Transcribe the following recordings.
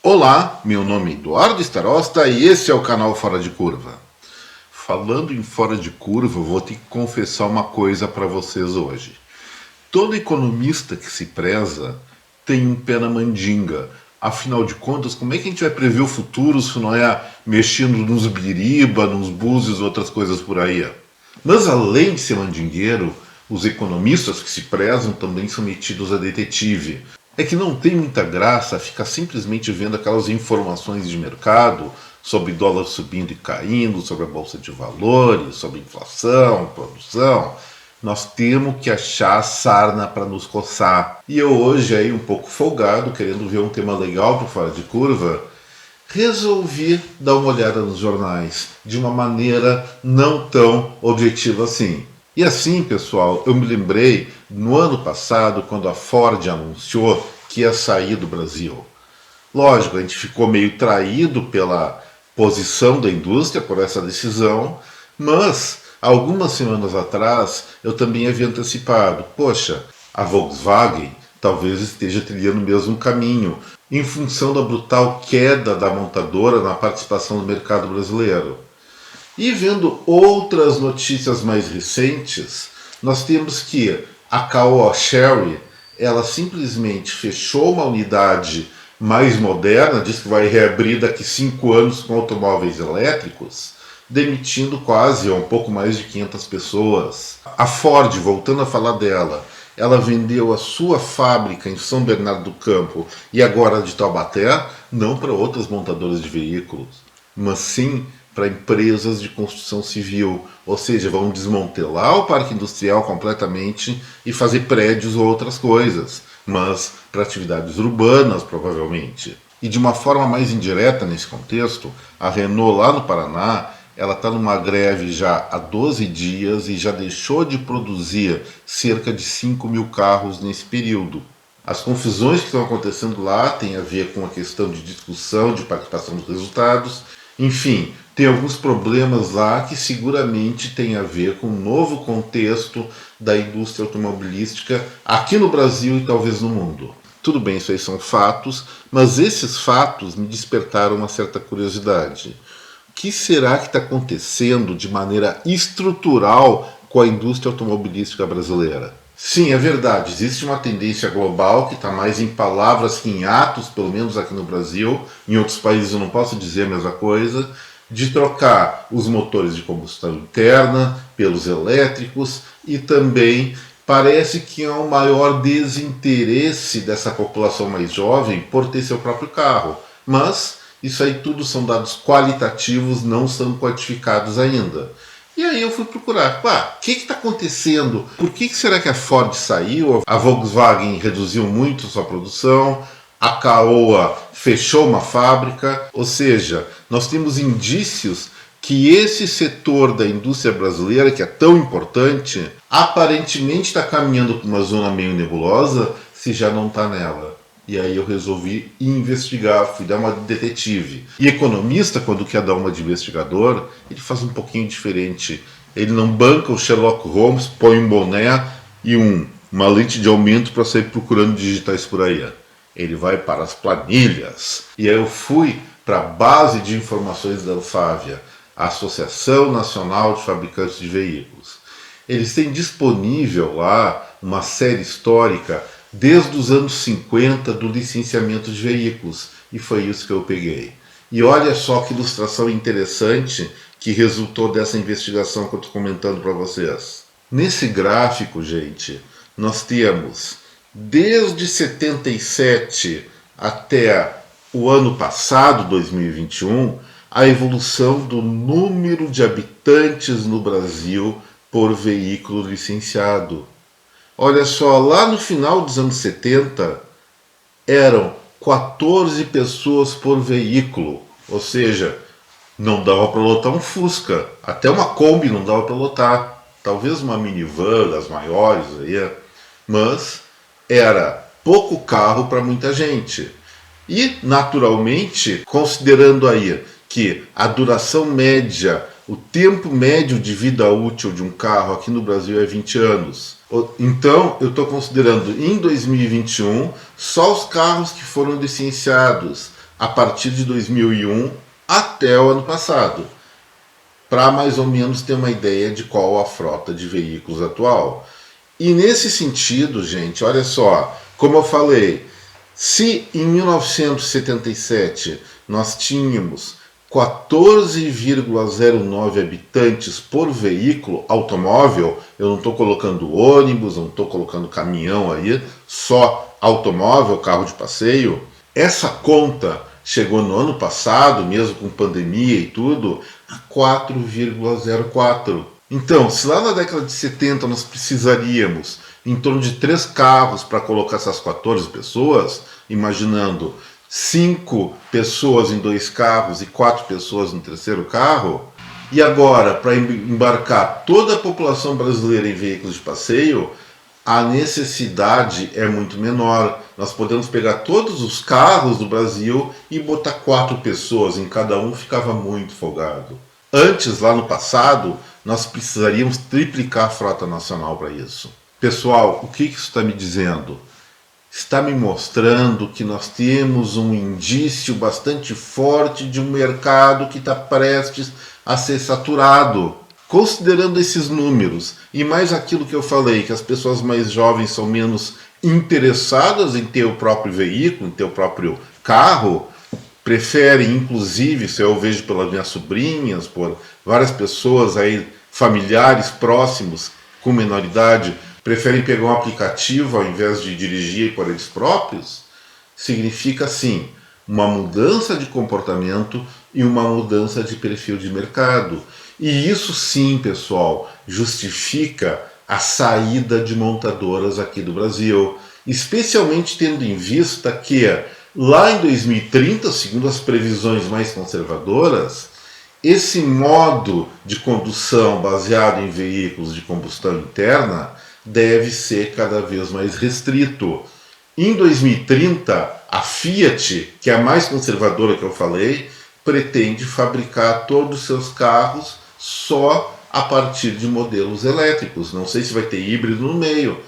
Olá, meu nome é Eduardo Starosta e esse é o canal Fora de Curva. Falando em Fora de Curva, eu vou ter que confessar uma coisa para vocês hoje. Todo economista que se preza tem um pé na mandinga. Afinal de contas, como é que a gente vai prever o futuro se não é mexendo nos biriba, nos búzios e outras coisas por aí? Mas além de ser mandingueiro, os economistas que se prezam também são metidos a detetive. É que não tem muita graça ficar simplesmente vendo aquelas informações de mercado sobre dólar subindo e caindo, sobre a bolsa de valores, sobre inflação, produção. Nós temos que achar sarna para nos coçar. E eu hoje aí um pouco folgado, querendo ver um tema legal para Fora de Curva, resolvi dar uma olhada nos jornais de uma maneira não tão objetiva assim. E assim, pessoal, eu me lembrei no ano passado, quando a Ford anunciou que ia sair do Brasil. Lógico, a gente ficou meio traído pela posição da indústria por essa decisão, mas algumas semanas atrás eu também havia antecipado, poxa, a Volkswagen talvez esteja trilhando o mesmo caminho, em função da brutal queda da montadora na participação do mercado brasileiro. E vendo outras notícias mais recentes, nós temos que a Caoa Chery, ela simplesmente fechou uma unidade mais moderna, diz que vai reabrir daqui 5 anos com automóveis elétricos, demitindo quase um pouco mais de 500 pessoas. A Ford, voltando a falar dela, ela vendeu a sua fábrica em São Bernardo do Campo e agora de Taubaté, não para outras montadoras de veículos, mas sim para empresas de construção civil, ou seja, vão desmantelar o parque industrial completamente e fazer prédios ou outras coisas, mas para atividades urbanas provavelmente. E de uma forma mais indireta nesse contexto, a Renault lá no Paraná, ela está numa greve já há 12 dias e já deixou de produzir cerca de 5 mil carros nesse período. As confusões que estão acontecendo lá têm a ver com a questão de discussão, de participação dos resultados, enfim, tem alguns problemas lá que seguramente têm a ver com o novo contexto da indústria automobilística aqui no Brasil e talvez no mundo. Tudo bem, isso aí são fatos, mas esses fatos me despertaram uma certa curiosidade. O que será que está acontecendo de maneira estrutural com a indústria automobilística brasileira? Sim, é verdade, existe uma tendência global que está mais em palavras que em atos, pelo menos aqui no Brasil, em outros países eu não posso dizer a mesma coisa, de trocar os motores de combustão interna pelos elétricos e também parece que há um maior desinteresse dessa população mais jovem por ter seu próprio carro. Mas isso aí tudo são dados qualitativos, não são quantificados ainda. E aí eu fui procurar, o que está acontecendo? Por que será que a Ford saiu? A Volkswagen reduziu muito sua produção, a Caoa fechou uma fábrica, ou seja, nós temos indícios que esse setor da indústria brasileira, que é tão importante, aparentemente está caminhando para uma zona meio nebulosa, se já não está nela. E aí eu resolvi investigar, fui dar uma de detetive. E economista, quando quer dar uma de investigador, ele faz um pouquinho diferente. Ele não banca o Sherlock Holmes, põe um boné e uma lente de aumento para sair procurando digitais por aí. Ele vai para as planilhas. E aí eu fui para a base de informações da Anfávia, a Associação Nacional de Fabricantes de Veículos. Eles têm disponível lá uma série histórica desde os anos 50 do licenciamento de veículos, e foi isso que eu peguei. E olha só que ilustração interessante que resultou dessa investigação que eu estou comentando para vocês. Nesse gráfico, gente, nós temos desde 77 até o ano passado, 2021, a evolução do número de habitantes no Brasil por veículo licenciado. Olha só, lá no final dos anos 70, eram 14 pessoas por veículo, ou seja, não dava para lotar um Fusca, até uma Kombi não dava para lotar, talvez uma minivan das maiores, aí, mas era pouco carro para muita gente. E, naturalmente, considerando aí que a duração média, o tempo médio de vida útil de um carro aqui no Brasil é 20 anos. Então, eu estou considerando em 2021 só os carros que foram licenciados a partir de 2001 até o ano passado, para mais ou menos ter uma ideia de qual a frota de veículos atual. E nesse sentido, gente, olha só, como eu falei, se em 1977 nós tínhamos 14,09 habitantes por veículo automóvel, eu não estou colocando ônibus, não estou colocando caminhão aí, só automóvel, carro de passeio, essa conta chegou no ano passado, mesmo com pandemia e tudo, a 4,04. Então, se lá na década de 70 nós precisaríamos em torno de 3 carros para colocar essas 14 pessoas, imaginando 5 pessoas em 2 carros e 4 pessoas no terceiro carro, e agora, para embarcar toda a população brasileira em veículos de passeio, a necessidade é muito menor. Nós podemos pegar todos os carros do Brasil e botar 4 pessoas em cada um, ficava muito folgado. Antes, lá no passado, nós precisaríamos triplicar a frota nacional para isso. Pessoal, o que isso está me dizendo? Está me mostrando que nós temos um indício bastante forte de um mercado que está prestes a ser saturado. Considerando esses números e mais aquilo que eu falei, que as pessoas mais jovens são menos interessadas em ter o próprio veículo, em ter o próprio carro, preferem, inclusive, isso eu vejo pelas minhas sobrinhas, por várias pessoas aí, familiares próximos com menor idade, preferem pegar um aplicativo ao invés de dirigir por eles próprios, significa sim uma mudança de comportamento e uma mudança de perfil de mercado. E isso sim, pessoal, justifica a saída de montadoras aqui do Brasil, especialmente tendo em vista que lá em 2030, segundo as previsões mais conservadoras, esse modo de condução baseado em veículos de combustão interna deve ser cada vez mais restrito. Em 2030, a Fiat, que é a mais conservadora que eu falei, pretende fabricar todos os seus carros só a partir de modelos elétricos. Não sei se vai ter híbrido no meio.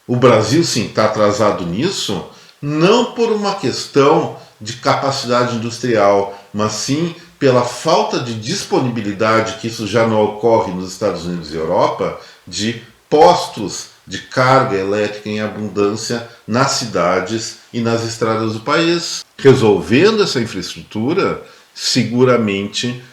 O Brasil, sim, está atrasado nisso, não por uma questão de capacidade industrial, mas sim pela falta de disponibilidade, que isso já não ocorre nos Estados Unidos e Europa, de postos de carga elétrica em abundância nas cidades e nas estradas do país. Resolvendo essa infraestrutura, seguramente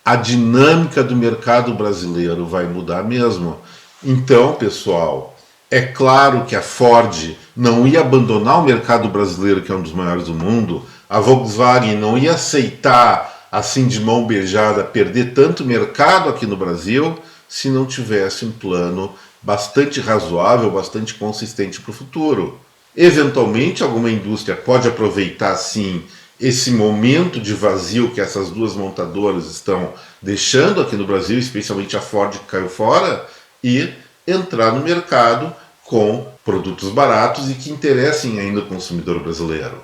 a dinâmica do mercado brasileiro vai mudar mesmo. Então, pessoal, é claro que a Ford não ia abandonar o mercado brasileiro, que é um dos maiores do mundo, a Volkswagen não ia aceitar, assim de mão beijada, perder tanto mercado aqui no Brasil, se não tivesse um plano bastante razoável, bastante consistente para o futuro. Eventualmente, alguma indústria pode aproveitar, sim, esse momento de vazio que essas duas montadoras estão deixando aqui no Brasil, especialmente a Ford que caiu fora, e entrar no mercado com produtos baratos e que interessem ainda o consumidor brasileiro.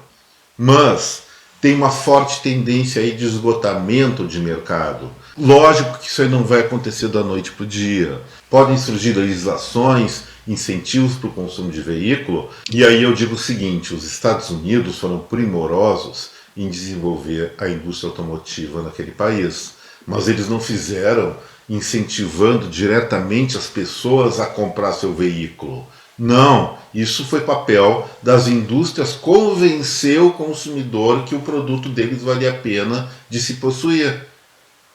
Mas tem uma forte tendência aí de esgotamento de mercado. Lógico que isso aí não vai acontecer da noite para o dia. Podem surgir legislações, incentivos para o consumo de veículo, e aí eu digo o seguinte: os Estados Unidos foram primorosos em desenvolver a indústria automotiva naquele país, mas eles não fizeram incentivando diretamente as pessoas a comprar seu veículo. Não, isso foi papel das indústrias convencer o consumidor que o produto deles valia a pena de se possuir.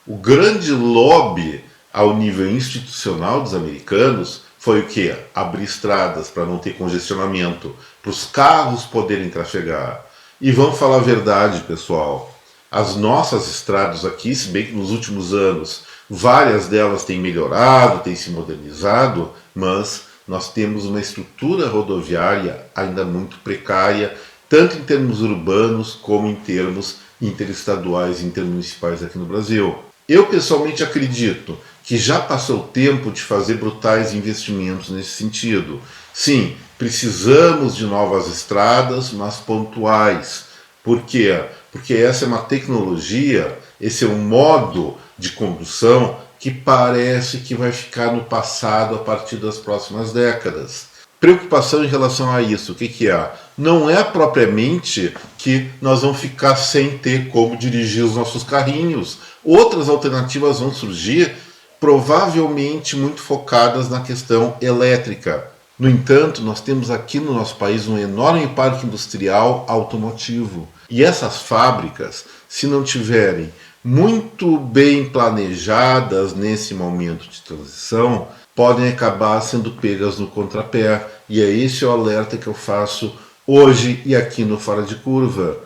O grande lobby ao nível institucional dos americanos foi o quê? Abrir estradas para não ter congestionamento, para os carros poderem trafegar. E vamos falar a verdade, pessoal, as nossas estradas aqui, se bem que nos últimos anos várias delas têm melhorado, têm se modernizado, mas nós temos uma estrutura rodoviária ainda muito precária, tanto em termos urbanos como em termos interestaduais e intermunicipais aqui no Brasil. Eu pessoalmente acredito que já passou o tempo de fazer brutais investimentos nesse sentido. Sim, precisamos de novas estradas, mas pontuais. Por quê? Porque essa é uma tecnologia, esse é um modo de condução que parece que vai ficar no passado a partir das próximas décadas. Preocupação em relação a isso, o que, que é? Não é propriamente que nós vamos ficar sem ter como dirigir os nossos carrinhos. Outras alternativas vão surgir, provavelmente muito focadas na questão elétrica. No entanto, nós temos aqui no nosso país um enorme parque industrial automotivo. E essas fábricas, se não tiverem muito bem planejadas nesse momento de transição, podem acabar sendo pegas no contrapé. E é esse o alerta que eu faço hoje e aqui no Fora de Curva.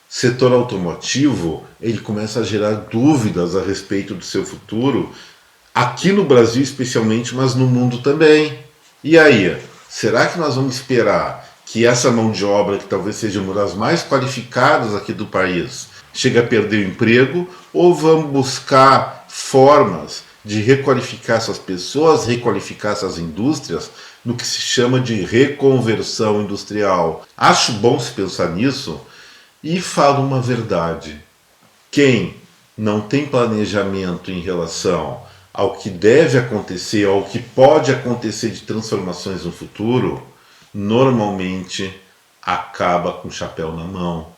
Setor automotivo, ele começa a gerar dúvidas a respeito do seu futuro, aqui no Brasil especialmente, mas no mundo também. E aí, será que nós vamos esperar que essa mão de obra, que talvez seja uma das mais qualificadas aqui do país, chegue a perder o emprego, ou vamos buscar formas de requalificar essas pessoas, requalificar essas indústrias, no que se chama de reconversão industrial? Acho bom se pensar nisso e falo uma verdade. Quem não tem planejamento em relação ao que deve acontecer, ao que pode acontecer de transformações no futuro, normalmente acaba com o chapéu na mão,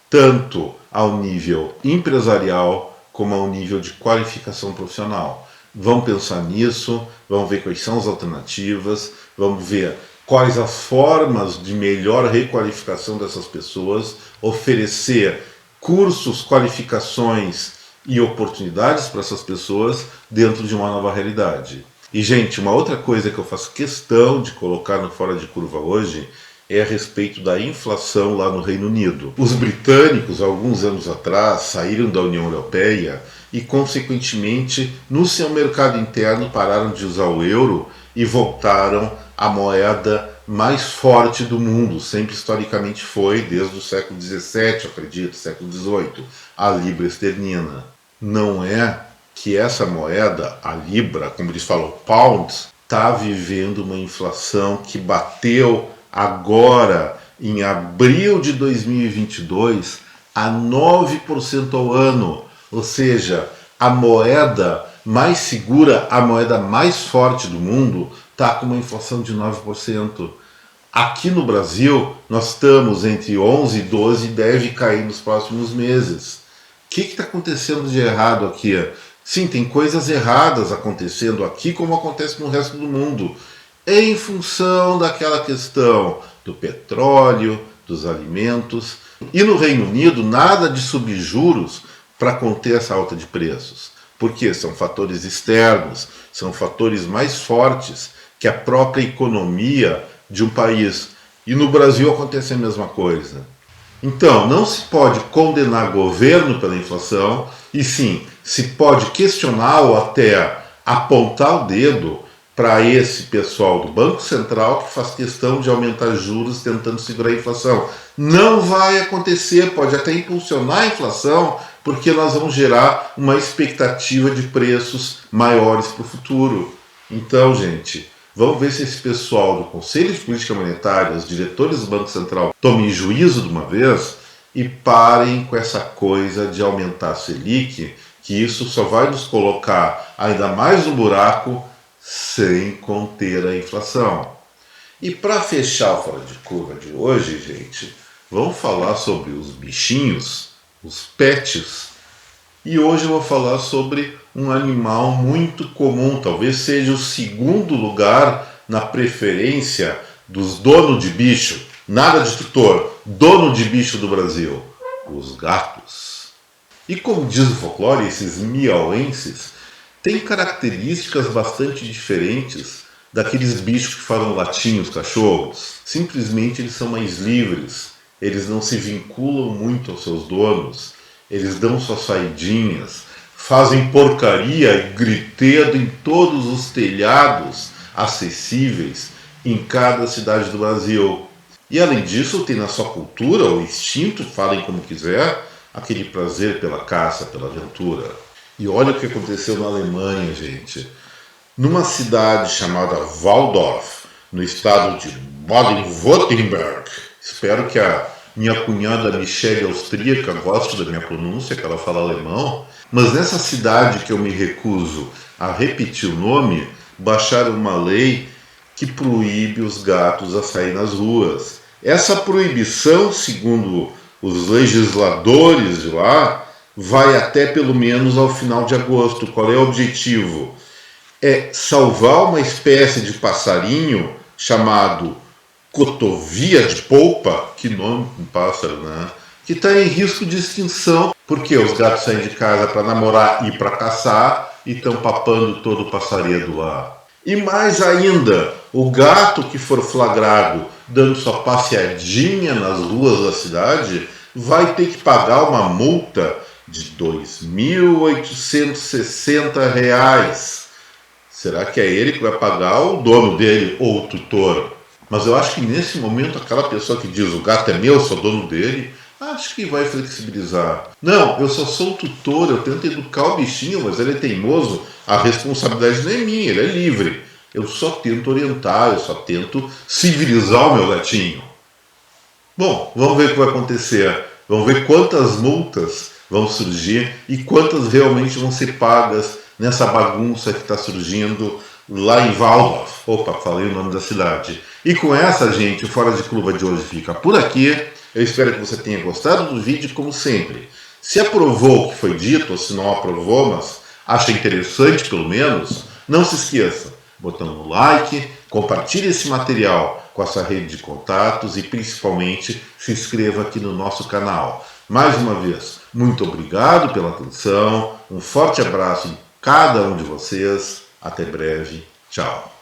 tanto ao nível empresarial como ao nível de qualificação profissional. Vamos pensar nisso, vamos ver quais são as alternativas, vamos ver quais as formas de melhor requalificação dessas pessoas, oferecer cursos, qualificações e oportunidades para essas pessoas dentro de uma nova realidade. E, gente, uma outra coisa que eu faço questão de colocar no Fora de Curva hoje é a respeito da inflação lá no Reino Unido. Os britânicos, alguns anos atrás, saíram da União Europeia e, consequentemente, no seu mercado interno pararam de usar o euro e voltaram à moeda mais forte do mundo. Sempre historicamente foi, desde o século XVII, acredito, século XVIII, a libra esterlina. Não é que essa moeda, a libra, como eles falam, pounds, está vivendo uma inflação que bateu agora, em abril de 2022, a 9% ao ano. Ou seja, a moeda mais segura, a moeda mais forte do mundo, está com uma inflação de 9%. Aqui no Brasil, nós estamos entre 11 e 12 e deve cair nos próximos meses. O que está acontecendo de errado aqui? Sim, tem coisas erradas acontecendo aqui, como acontece no resto do mundo, em função daquela questão do petróleo, dos alimentos. E no Reino Unido, nada de subjuros para conter essa alta de preços. Porque são fatores externos, são fatores mais fortes que a própria economia de um país. E no Brasil acontece a mesma coisa. Então, não se pode condenar governo pela inflação, e sim, se pode questionar ou até apontar o dedo para esse pessoal do Banco Central que faz questão de aumentar juros tentando segurar a inflação. Não vai acontecer, pode até impulsionar a inflação, porque nós vamos gerar uma expectativa de preços maiores para o futuro. Então, gente, vamos ver se esse pessoal do Conselho de Política Monetária, os diretores do Banco Central, tomem juízo de uma vez e parem com essa coisa de aumentar a Selic, que isso só vai nos colocar ainda mais no buraco sem conter a inflação. E para fechar o Fora de Curva de hoje, gente, vamos falar sobre os bichinhos, os pets. E hoje eu vou falar sobre um animal muito comum, talvez seja o segundo lugar na preferência dos donos de bicho, nada de tutor, dono de bicho do Brasil, os gatos. E como diz o folclore, esses miauenses têm características bastante diferentes daqueles bichos que falam latim, os cachorros. Simplesmente eles são mais livres, eles não se vinculam muito aos seus donos, eles dão suas saidinhas, fazem porcaria e gritedo em todos os telhados acessíveis em cada cidade do Brasil. E além disso, tem na sua cultura, o instinto, falem como quiser, aquele prazer pela caça, pela aventura. E olha o que aconteceu na Alemanha, gente. Numa cidade chamada Waldorf, no estado de Baden-Württemberg. Espero que a minha cunhada Michelle austríaca goste da minha pronúncia, que ela fala alemão. Mas nessa cidade que eu me recuso a repetir o nome, baixaram uma lei que proíbe os gatos a sair nas ruas. Essa proibição, segundo os legisladores de lá, vai até pelo menos ao final de agosto. Qual é o objetivo? É salvar uma espécie de passarinho chamado cotovia de polpa, que nome um pássaro, né? Que está em risco de extinção, porque os gatos saem de casa para namorar e para caçar e estão papando todo o passaredo lá. E mais ainda, o gato que for flagrado dando sua passeadinha nas ruas da cidade vai ter que pagar uma multa de R$ 2.860. Será que é ele que vai pagar ou o dono dele ou o tutor? Mas eu acho que nesse momento aquela pessoa que diz o gato é meu, eu sou dono dele, acho que vai flexibilizar. Não, eu só sou o tutor, eu tento educar o bichinho, mas ele é teimoso, a responsabilidade não é minha, ele é livre. Eu só tento orientar, eu só tento civilizar o meu gatinho. Bom, vamos ver o que vai acontecer. Vamos ver quantas multas vão surgir e quantas realmente vão ser pagas nessa bagunça que está surgindo lá em Waldorf. Opa, falei o nome da cidade. E com essa, gente, o Fora de Curva de hoje fica por aqui. Eu espero que você tenha gostado do vídeo, como sempre. Se aprovou o que foi dito, ou se não aprovou, mas acha interessante pelo menos, não se esqueça, botando no like, compartilhe esse material com essa rede de contatos e principalmente se inscreva aqui no nosso canal. Mais uma vez, muito obrigado pela atenção, um forte abraço em cada um de vocês, até breve, tchau.